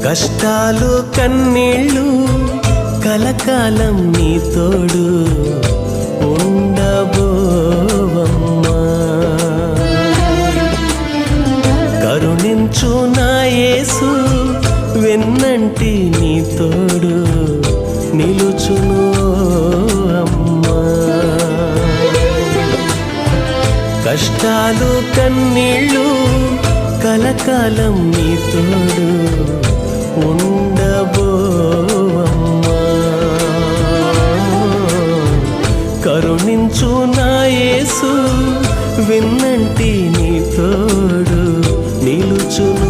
కష్టాలు కన్నీళ్ళు కలకాలం నీ తోడు ఉండబోవమ్మా. కరుణించు నా యేసు వెన్నంటి నీ తోడు నిలుచును అమ్మా. కష్టాలు కన్నీళ్ళు కలకాలం నీ తోడు ఉండబోవమ్మా. కరుణించు నా యేసు వెన్నంటి నీ తోడు నిలుచును